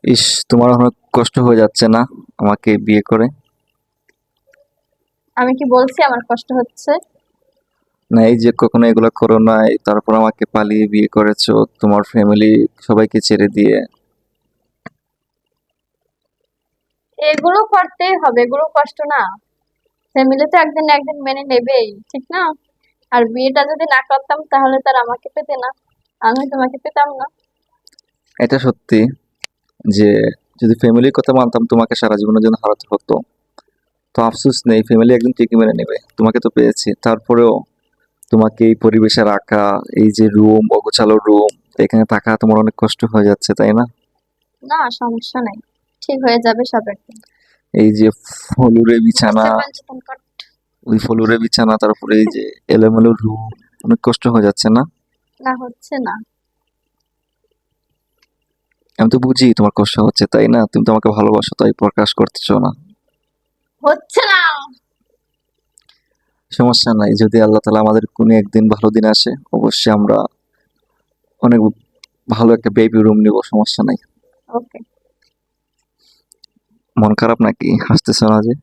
ইস, তোমার অনেক কষ্ট হয়ে যাচ্ছে না আমাকে বিয়ে করে? আমি কি বলছি আমার কষ্ট হচ্ছে? না, এই যে কখনো এগুলো করো নাই, তারপর আমাকে পালিয়ে বিয়ে করেছো তোমার ফ্যামিলি সবাইকে ছেড়ে দিয়ে। এগুলো করতেই হবে, এগুলো কষ্ট না? ফ্যামিলি তো একদিন না একদিন মেনে নেবেই, ঠিক না? আর বিয়েটা যদি না করতাম তাহলে তার আমাকে পেতে না, আমি তোমাকে পেতাম না। এটা সত্যি যে যদি ফ্যামিলির কথা মানতাম তোমাকে সারা জীবনের জন্য হারাতে হতো। তো আফসোস নেই, ফ্যামিলি একদিন ঠিকই মেনে নেবে। তোমাকে তো পেয়েছি, তারপরেও তোমাকে এই পরিবেশে রাখা, এই যে রুম, অগোছালো রুম, এখানে থাকা তোমার অনেক কষ্ট হয়ে যাচ্ছে, তাই না? না, সমস্যা নাই, ঠিক হয়ে যাবে সব একদিন। এই যে ফলুরে বিছানা, ডিস্টারবেন্স কর। ওই ফলুরে বিছানা, তারপরে এই যে এলোমেলো রুম, অনেক কষ্ট হয়ে যাচ্ছে না? না, হচ্ছে না। আমি তো বুঝি তোমার কষ্ট হচ্ছে, তাই না? তুমি তো আমাকে ভালোবাসো, তাই প্রকাশ করতেছো না। হচ্ছে না। সমস্যা নাই, যদি আল্লাহ তাআলা আমাদের কোনো একদিন ভালো দিন আসে, অবশ্যই আমরা অনেক ভালো একটা বেবি রুম নিব, সমস্যা নাই। ওকে। মন খারাপ নাকি? হাসতেছো না যে?